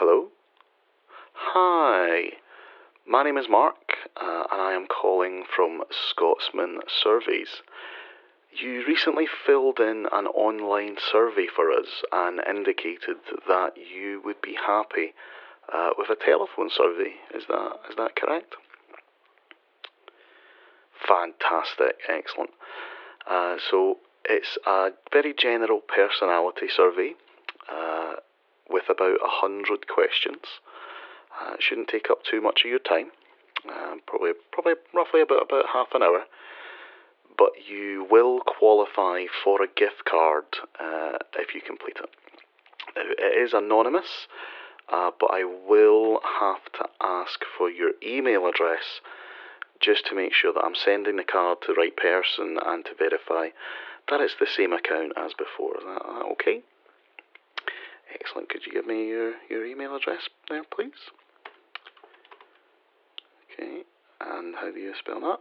Hello? Hi, my name is Mark, and I am calling from ScotsmanSurveys. You recently filled in an online survey for us and indicated that you would be happy with a telephone survey. Is that correct? Fantastic, excellent. So it's a very general personality survey with about 100 questions. It shouldn't take up too much of your time, probably roughly about half an hour. But you will qualify for a gift card if you complete it. Now, it is anonymous, but I will have to ask for your email address just to make sure that I'm sending the card to the right person and to verify that it's the same account as before. Is that okay? Excellent. Could you give me your email address there, please? Okay, and how do you spell that?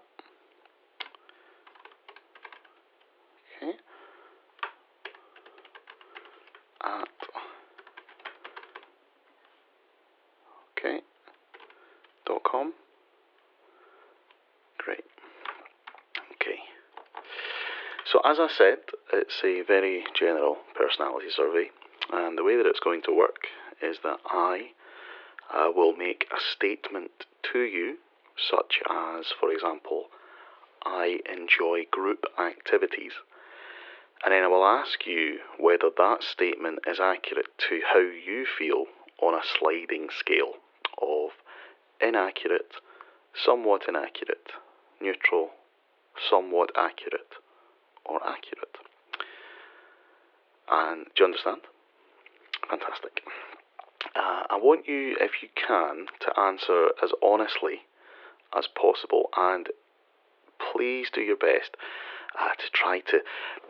Okay. .com. Great. Okay. So as I said, it's a very general personality survey, and the way that it's going to work is that I will make a statement to you, such as, for example, I enjoy group activities, and then I will ask you whether that statement is accurate to how you feel on a sliding scale of inaccurate, somewhat inaccurate, neutral, somewhat accurate, or accurate. And do you understand? Fantastic. I want you, if you can, to answer as honestly as possible, and please do your best to try to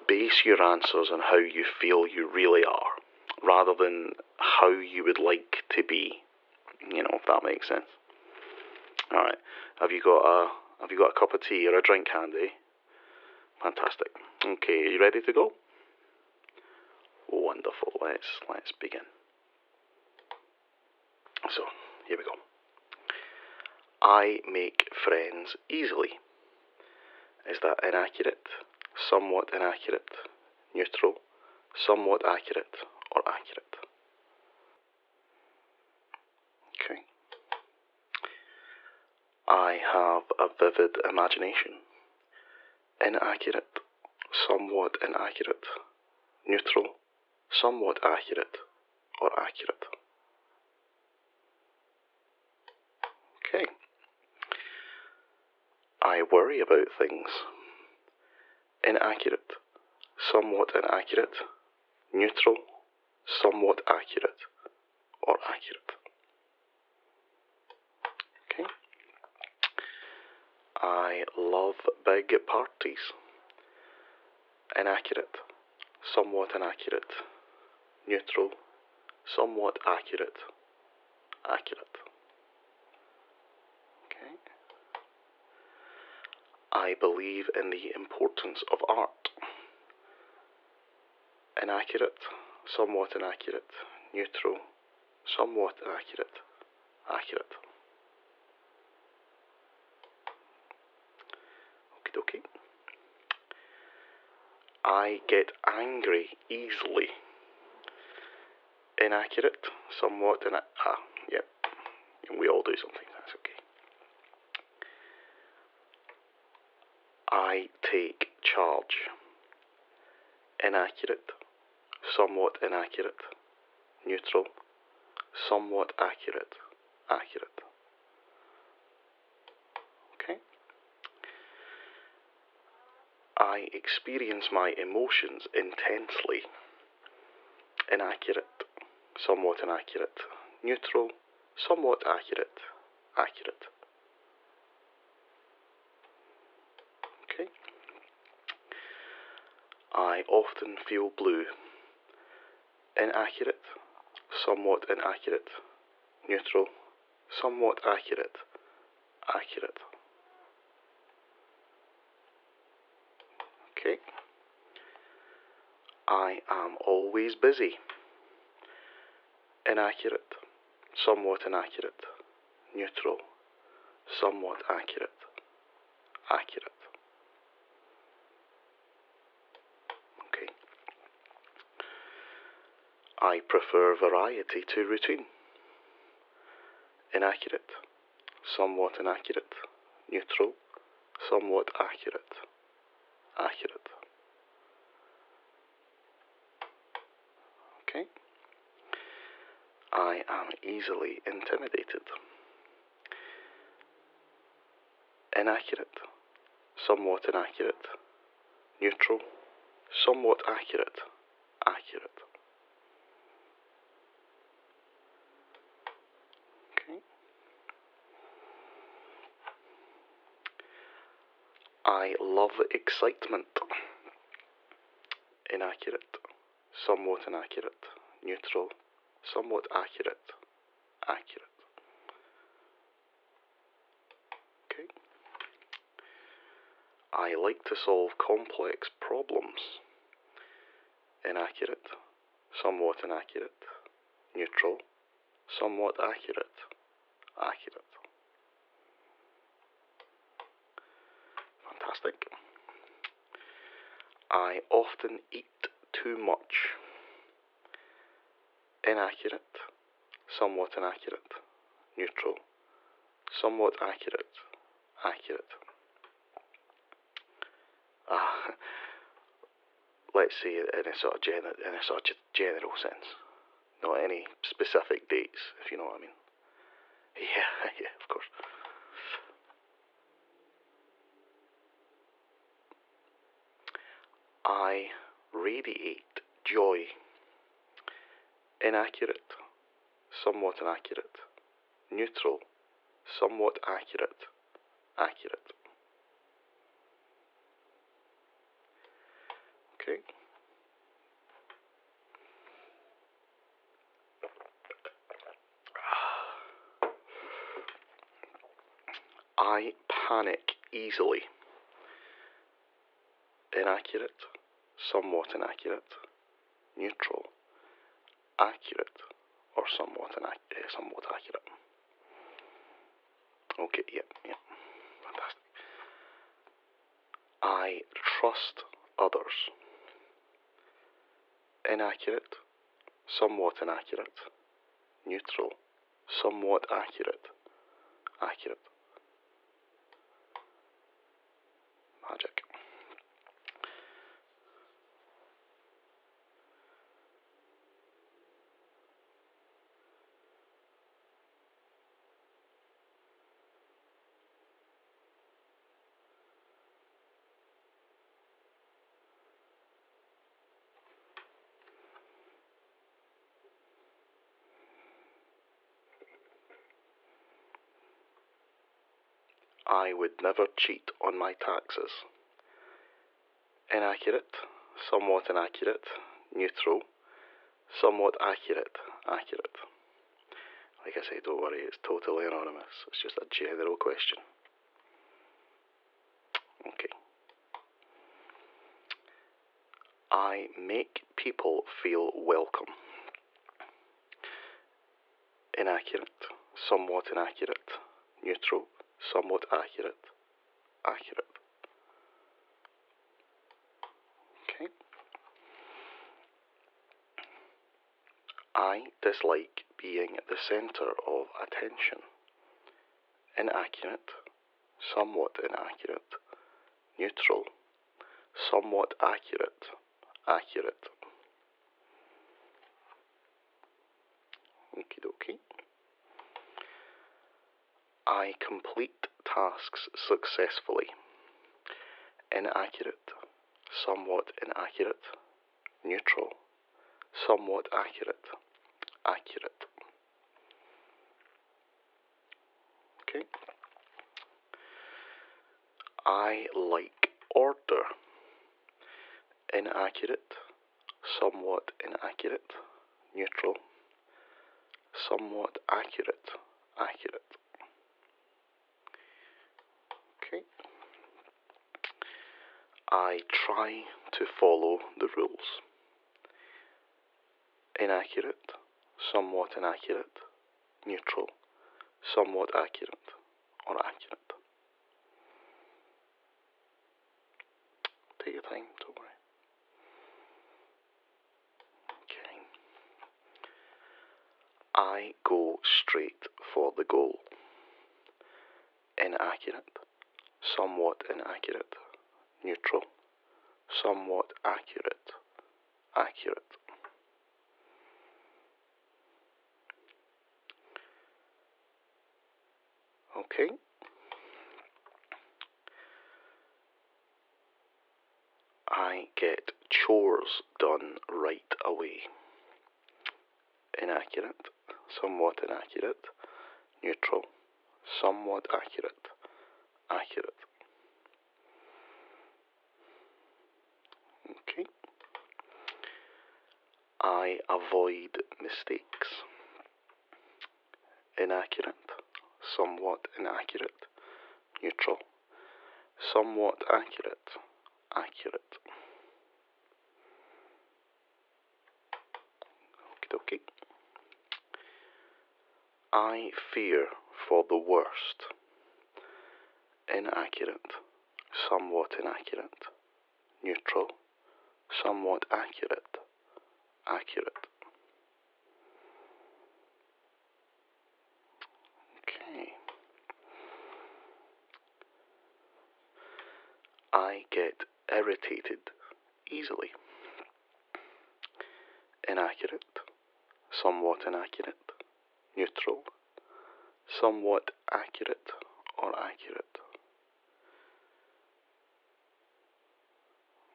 base your answers on how you feel you really are, rather than how you would like to be. You know, if that makes sense. All right. Have you got a cup of tea or a drink handy? Fantastic. Okay, are you ready to go? Wonderful. Let's begin. So, here we go. I make friends easily. Is that inaccurate, somewhat inaccurate, neutral, somewhat accurate, or accurate? Okay. I have a vivid imagination. Inaccurate, somewhat inaccurate, neutral, somewhat accurate, or accurate? Okay. I worry about things. Inaccurate, somewhat inaccurate, neutral, somewhat accurate, or accurate? Okay. I love big parties. Inaccurate, somewhat inaccurate, neutral, somewhat accurate, accurate. Okay. I believe in the importance of art. Inaccurate, somewhat inaccurate, neutral, somewhat accurate, accurate. Okie dokie. I get angry easily. Inaccurate, somewhat yep. We all do something, that's okay. I take charge. Inaccurate, somewhat inaccurate, neutral, somewhat accurate, accurate. Okay. I experience my emotions intensely. Inaccurate, somewhat inaccurate, neutral, somewhat accurate, accurate. Okay. I often feel blue. Inaccurate, somewhat inaccurate, neutral, somewhat accurate, accurate. Okay. I am always busy. Inaccurate, somewhat inaccurate, neutral, somewhat accurate, accurate. Okay. I prefer variety to routine. Inaccurate, somewhat inaccurate, neutral, somewhat accurate, accurate. Okay. I am easily intimidated. Inaccurate, somewhat inaccurate, neutral, somewhat accurate, accurate. Okay. I love excitement. Inaccurate, somewhat inaccurate, neutral, somewhat accurate, accurate. Okay. I like to solve complex problems. Inaccurate, somewhat inaccurate, neutral, somewhat accurate, accurate. Fantastic. I often eat too much. Inaccurate, somewhat inaccurate, neutral, somewhat accurate, accurate. Let's say in a sort of general sense, not any specific dates, if you know what I mean. Yeah, yeah, of course. I radiate joy. Inaccurate, somewhat inaccurate, neutral, somewhat accurate, accurate. Okay. I panic easily. Inaccurate, somewhat inaccurate, neutral, accurate, or somewhat accurate. Okay, yep. Fantastic. I trust others. Inaccurate, somewhat inaccurate, neutral, somewhat accurate, accurate. Magic. I would never cheat on my taxes. Inaccurate, somewhat inaccurate, neutral, somewhat accurate, accurate. Like I say, don't worry, it's totally anonymous. It's just a general question. Okay. I make people feel welcome. Inaccurate, somewhat inaccurate, neutral, somewhat accurate, accurate. Okay. I dislike being the centre of attention. Inaccurate, somewhat inaccurate, neutral, somewhat accurate, accurate. Okie dokie. I complete tasks successfully. Inaccurate, somewhat inaccurate, neutral, somewhat accurate, accurate. Okay. I like order. Inaccurate, somewhat inaccurate, neutral, somewhat accurate, accurate. Okay. I try to follow the rules. Inaccurate, somewhat inaccurate, neutral, somewhat accurate, or accurate. Take your time, don't worry. Okay. I go straight for the goal. Inaccurate, somewhat inaccurate, neutral, somewhat accurate, accurate. Okay. I get chores done right away. Inaccurate, somewhat inaccurate, neutral, somewhat accurate, accurate. Okay. I avoid mistakes. Inaccurate, somewhat inaccurate, neutral, somewhat accurate, accurate. Okie dokie. I fear for the worst. Inaccurate, somewhat inaccurate, neutral, somewhat accurate, accurate. Okay. I get irritated easily. Inaccurate, somewhat inaccurate, neutral, somewhat accurate, or accurate.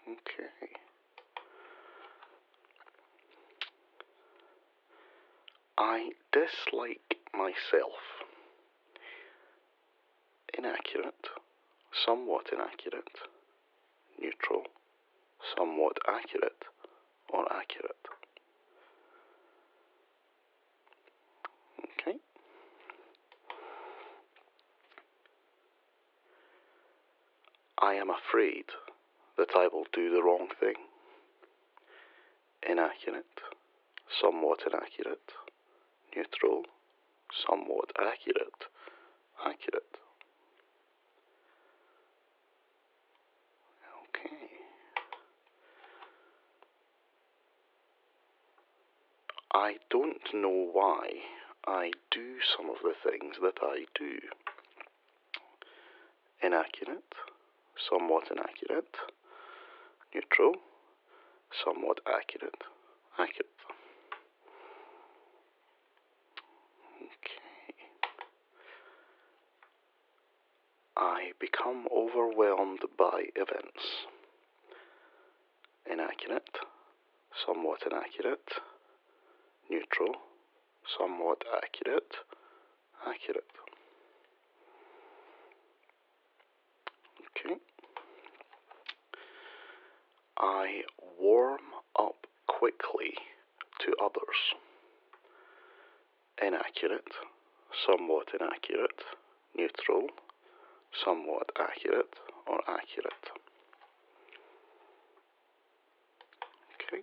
Okay. I dislike myself. Inaccurate, somewhat inaccurate, neutral, somewhat accurate, or accurate. Okay. I am afraid that I will do the wrong thing. Inaccurate, somewhat inaccurate, neutral, somewhat accurate, accurate. Okay. I don't know why I do some of the things that I do. Inaccurate, somewhat inaccurate, neutral, somewhat accurate, accurate. Okay. I become overwhelmed by events. Inaccurate, somewhat inaccurate, neutral, somewhat accurate, accurate. Okay. I warm up quickly to others. Inaccurate, somewhat inaccurate, neutral, somewhat accurate, or accurate. Okay.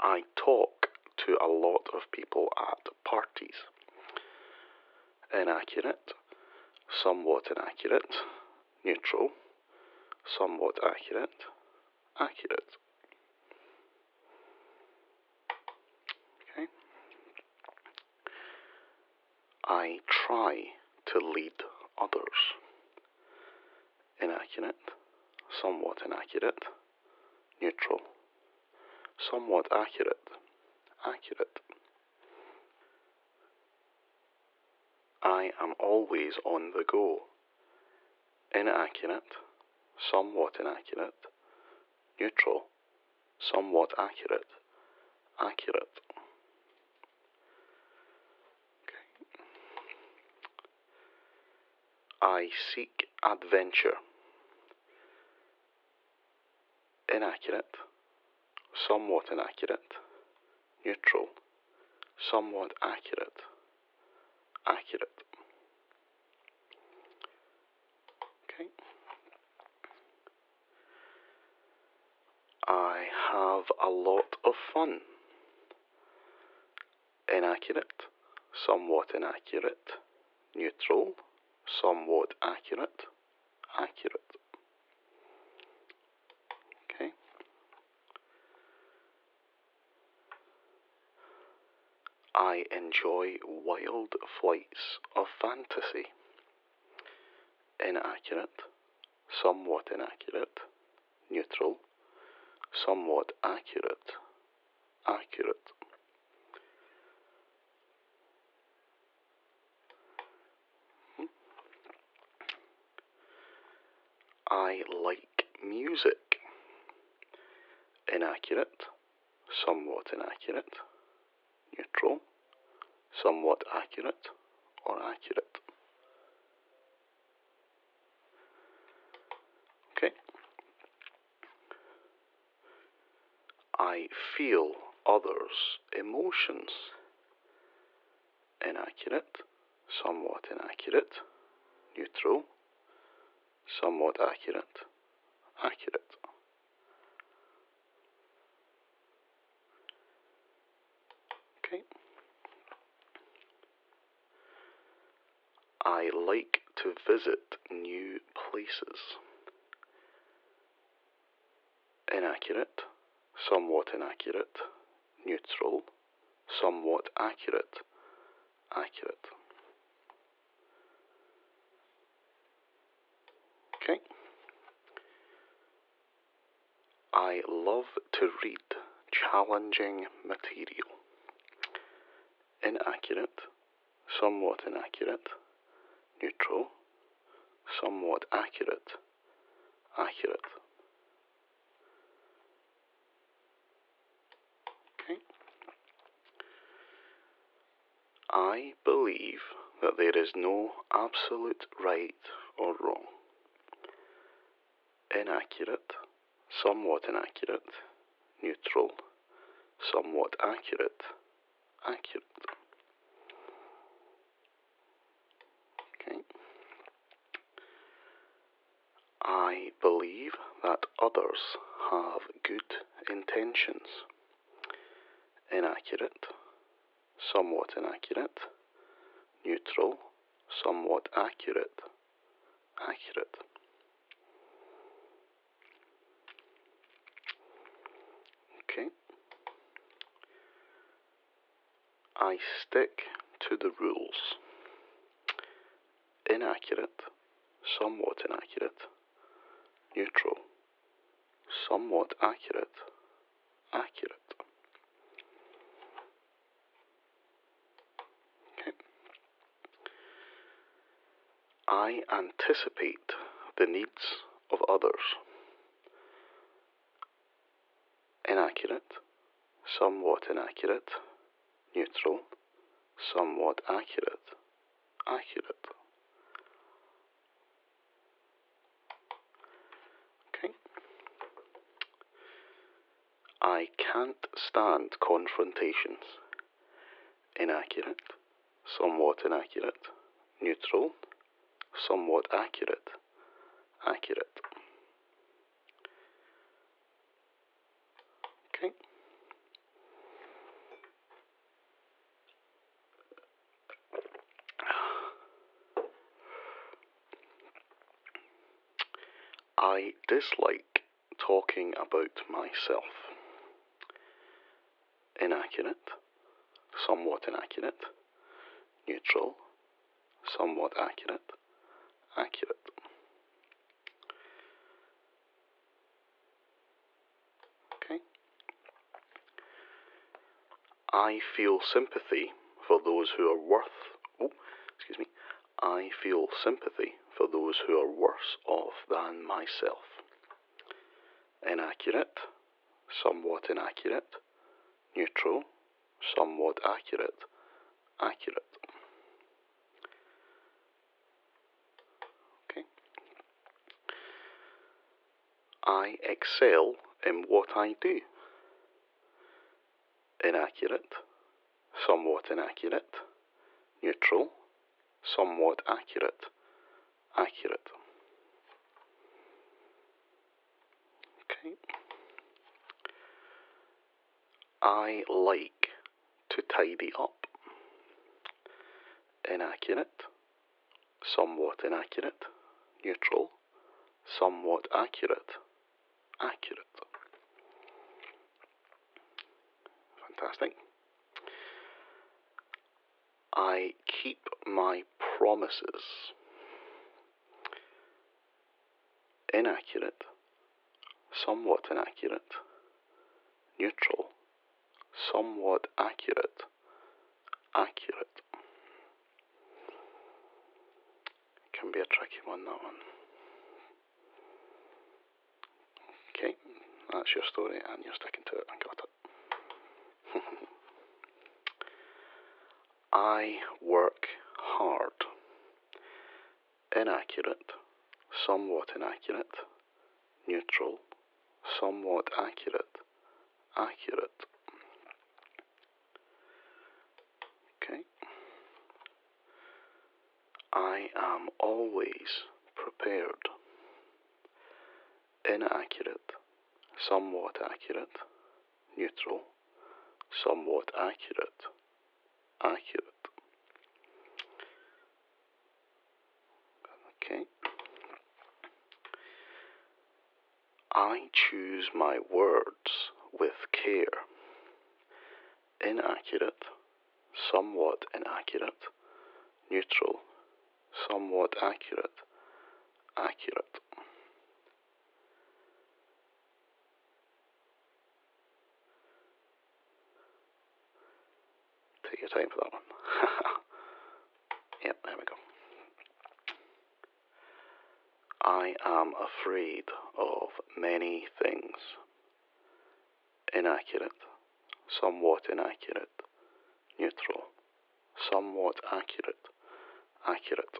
I talk to a lot of people at parties. Inaccurate, somewhat inaccurate, neutral, somewhat accurate, accurate. Okay. I try to lead others. Inaccurate, somewhat inaccurate, neutral, somewhat accurate, accurate. I am always on the go. Inaccurate, somewhat inaccurate, neutral, somewhat accurate, accurate. Okay. I seek adventure. Inaccurate, somewhat inaccurate, neutral, somewhat accurate, accurate. Okay. I have a lot of fun. Inaccurate, somewhat inaccurate. Neutral, somewhat accurate. Accurate. Okay. I enjoy wild flights of fantasy. Inaccurate, somewhat inaccurate. Neutral, somewhat accurate. Accurate. I like music. Inaccurate, somewhat inaccurate. Neutral, somewhat accurate or accurate. Okay. I feel others' emotions. Inaccurate, somewhat inaccurate. Neutral, somewhat accurate. Accurate. Okay. I like to visit new places. Inaccurate, somewhat inaccurate. Neutral, somewhat accurate. Accurate. Okay. I love to read challenging material. Inaccurate, somewhat inaccurate. Neutral, somewhat accurate. Accurate. Okay. I believe that there is no absolute right or wrong. Inaccurate, somewhat inaccurate. Neutral, somewhat accurate. Accurate. Okay. I believe that others have good intentions. Inaccurate, somewhat inaccurate. Neutral, somewhat accurate. Accurate. Okay. I stick to the rules. Inaccurate, somewhat inaccurate. Neutral, somewhat accurate. Accurate. Okay. I anticipate the needs of others. Inaccurate, somewhat inaccurate. Neutral, somewhat accurate. Accurate. Okay. I can't stand confrontations. Inaccurate, somewhat inaccurate. Neutral, somewhat accurate. Accurate. Okay. I dislike talking about myself. Inaccurate, somewhat inaccurate. Neutral, somewhat accurate. Accurate. Okay. I feel sympathy for those who are I feel sympathy for those who are worse off than myself. Inaccurate, somewhat inaccurate. Neutral, somewhat accurate. Accurate. Okay. I excel in what I do. Inaccurate, somewhat inaccurate. Neutral, somewhat accurate. Accurate. Okay. I like to tidy up. Inaccurate, somewhat inaccurate, neutral, somewhat accurate, accurate. Fantastic. I keep my promises. Inaccurate, somewhat inaccurate, neutral, somewhat accurate, accurate. Can be a tricky one, that one. Okay, that's your story and you're sticking to it. I got it. I work hard. Inaccurate, somewhat inaccurate, neutral, somewhat accurate, accurate. Okay. I am always prepared. Inaccurate, somewhat accurate, neutral, somewhat accurate, accurate. Okay. I choose my words with care. Inaccurate, somewhat inaccurate, neutral, somewhat accurate, accurate. Take your time for that one. Yep, there we go. I am afraid of many things. Inaccurate, somewhat inaccurate, neutral, somewhat accurate, accurate.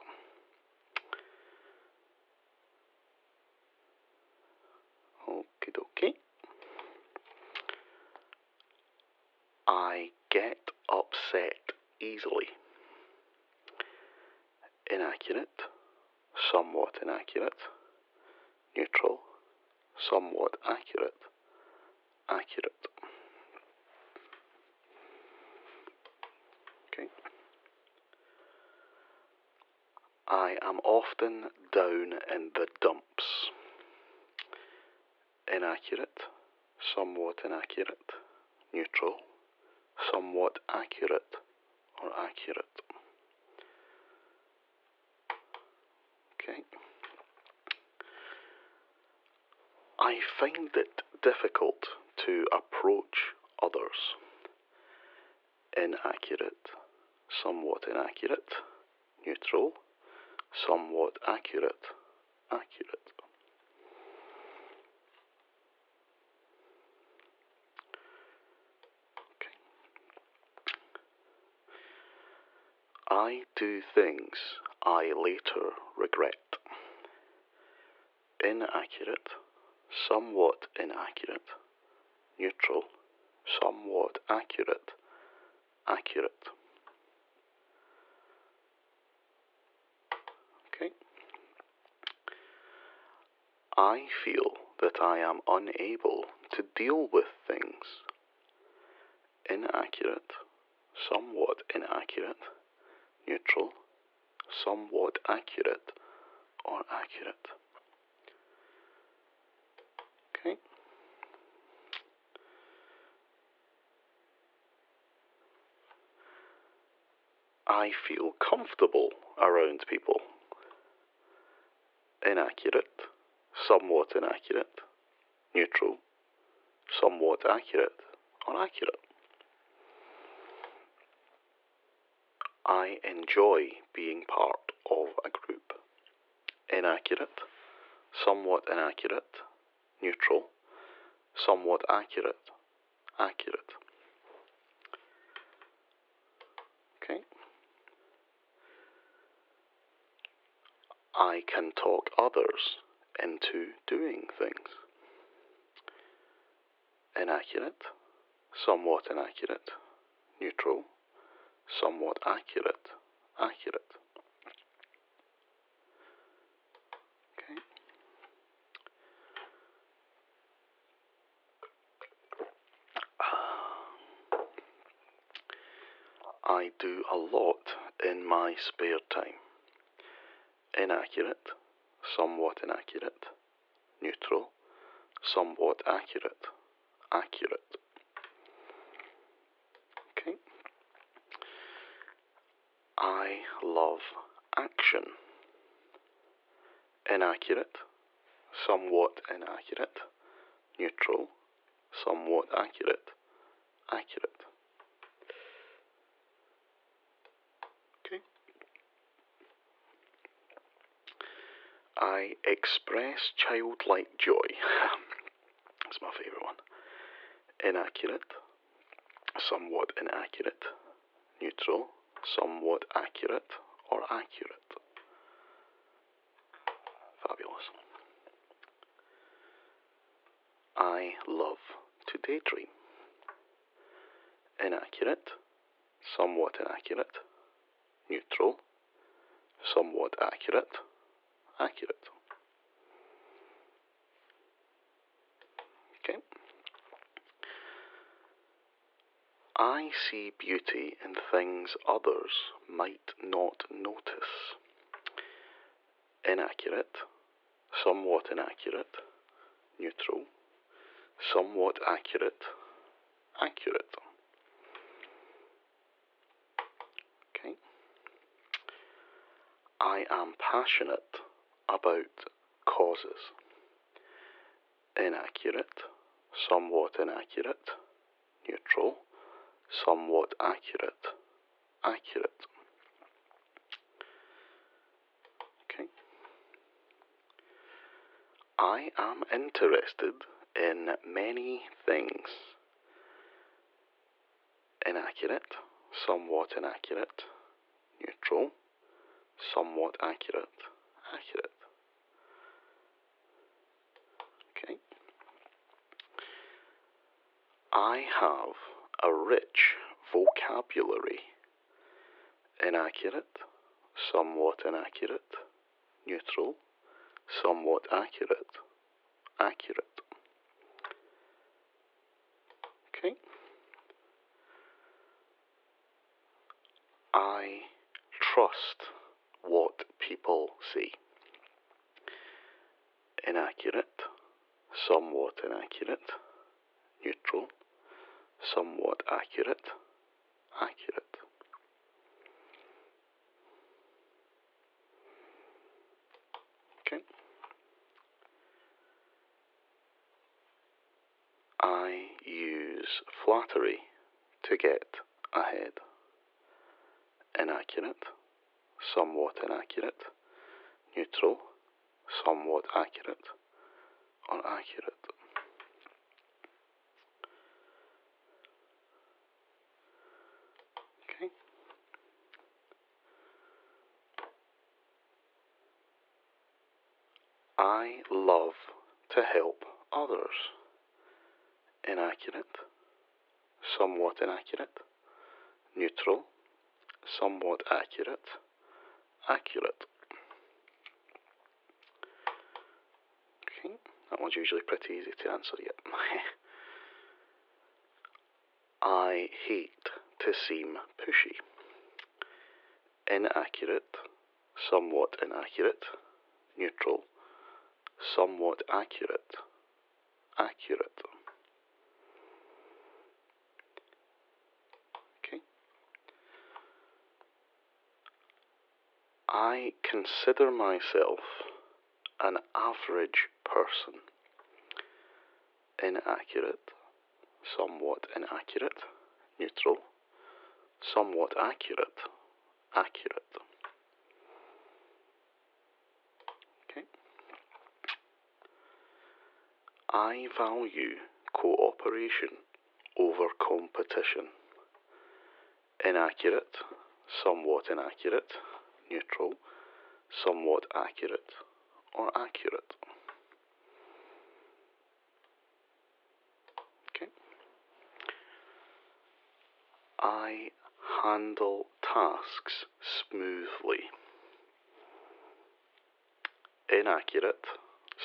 Okie dokie. I get upset easily. Inaccurate, somewhat inaccurate, neutral, somewhat accurate, accurate. Okay. I am often down in the dumps. Inaccurate, somewhat inaccurate, neutral, somewhat accurate, or accurate. Okay. I find it difficult to approach others. Inaccurate, somewhat inaccurate, neutral, somewhat accurate, accurate. Okay. I do things I later regret. Inaccurate, somewhat inaccurate, neutral, somewhat accurate, accurate. Okay. I feel that I am unable to deal with things. Inaccurate, somewhat inaccurate, neutral, somewhat accurate, or accurate. Okay. I feel comfortable around people. Inaccurate, somewhat inaccurate, neutral, somewhat accurate, or accurate. I enjoy being part of a group. Inaccurate, somewhat inaccurate, neutral, somewhat accurate, accurate. Okay. I can talk others into doing things. Inaccurate, somewhat inaccurate, neutral, somewhat accurate, accurate. Okay. I do a lot in my spare time. Inaccurate, somewhat inaccurate. Neutral, somewhat accurate. Accurate. Okay. I love action. Inaccurate, somewhat inaccurate. Neutral, somewhat accurate. Accurate. Okay. I express childlike joy. That's my favourite one. Inaccurate, somewhat inaccurate. Neutral, somewhat accurate or accurate. Fabulous. I love to daydream. Inaccurate, somewhat inaccurate. Neutral, somewhat accurate. Accurate. Okay. I see beauty in things others might not notice. Inaccurate, somewhat inaccurate. Neutral, somewhat accurate. Accurate. Okay. I am passionate about causes. Inaccurate, somewhat inaccurate. Neutral, somewhat accurate. Accurate. Okay. I am interested in many things. Inaccurate, somewhat inaccurate. Neutral, somewhat accurate. Accurate. Okay. I have a rich vocabulary. Inaccurate, somewhat inaccurate. Neutral, somewhat accurate. Accurate. Okay. I trust what people say. Inaccurate, somewhat inaccurate. Neutral, somewhat accurate. Accurate. Okay. I use flattery to get ahead. Inaccurate, somewhat inaccurate. Neutral, somewhat accurate or accurate. Okay. I love to help others. Inaccurate, somewhat inaccurate. Neutral, somewhat accurate. Accurate. Okay, that one's usually pretty easy to answer, yet. I hate to seem pushy. Inaccurate, somewhat inaccurate. Neutral, somewhat accurate. Accurate. Okay. I consider myself an average person. Inaccurate, somewhat inaccurate. Neutral, somewhat accurate. Accurate. Okay. I value cooperation over competition. Inaccurate, somewhat inaccurate. Neutral, somewhat accurate or accurate. Okay. I handle tasks smoothly. Inaccurate,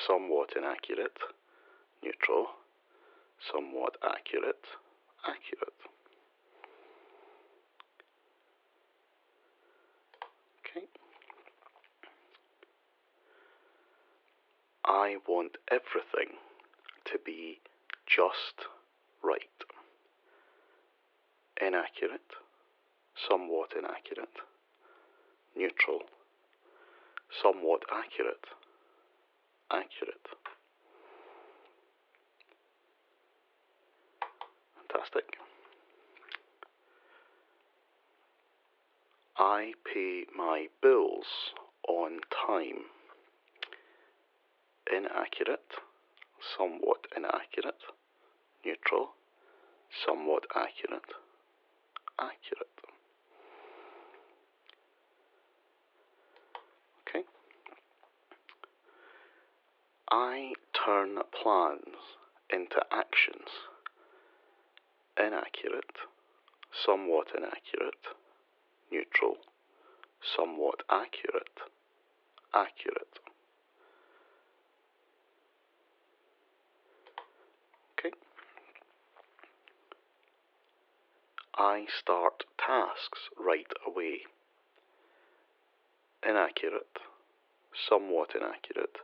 somewhat inaccurate. Neutral, somewhat accurate. Accurate. I want everything to be just right. Inaccurate, somewhat inaccurate. Neutral, somewhat accurate. Accurate. Fantastic. I pay my bills on time. Inaccurate, somewhat inaccurate. Neutral, somewhat accurate. Accurate. Okay. I turn plans into actions. Inaccurate, somewhat inaccurate. Neutral, somewhat accurate. Accurate. Okay. I start tasks right away. Inaccurate, somewhat inaccurate.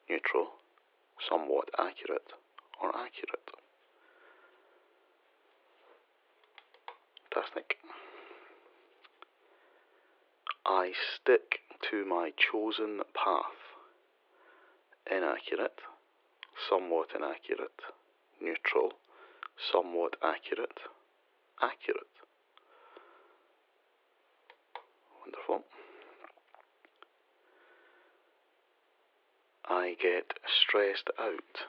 Neutral, somewhat accurate, or accurate. Fantastic. I stick to my chosen path. Inaccurate, somewhat inaccurate. Neutral, somewhat accurate. Accurate. Wonderful. I get stressed out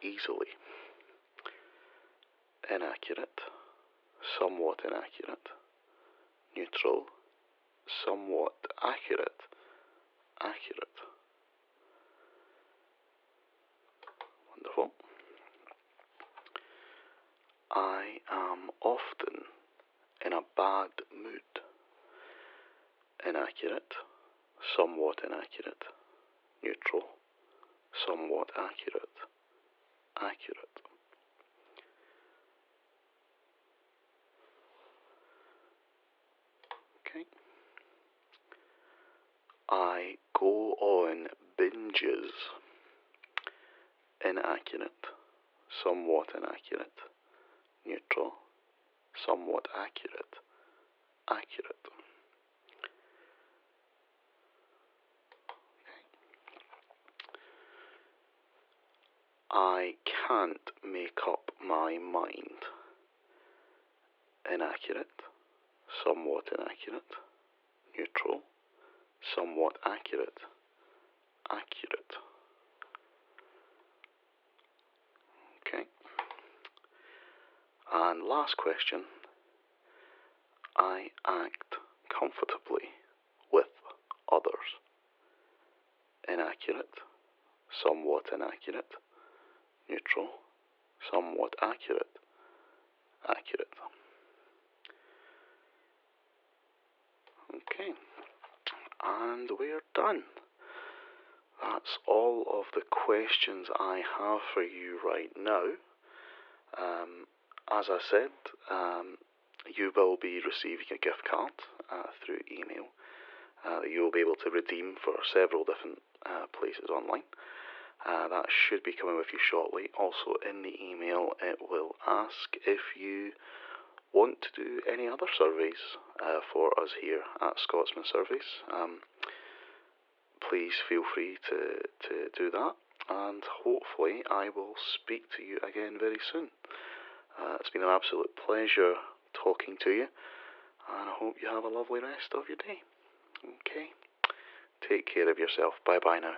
easily. Inaccurate, somewhat inaccurate. Neutral, somewhat accurate. Accurate. Wonderful. I am often in a bad mood. Inaccurate, somewhat inaccurate. Neutral, somewhat accurate. Accurate. Okay. I go on binges. Inaccurate, somewhat inaccurate. Neutral, somewhat accurate. Accurate. I can't make up my mind. Inaccurate, somewhat inaccurate. Neutral, somewhat accurate. Accurate. Okay. And last question. I act comfortably with others. Inaccurate, somewhat inaccurate. Neutral, somewhat accurate. Accurate. Okay. And we're done. That's all of the questions I have for you right now. As I said, you will be receiving a gift card through email that you will be able to redeem for several different places online. That should be coming with you shortly. Also in the email it will ask if you want to do any other surveys for us here at ScotsmanSurveys. Please feel free to do that, and hopefully I will speak to you again very soon. It's been an absolute pleasure talking to you, and I hope you have a lovely rest of your day. Okay, take care of yourself. Bye bye now.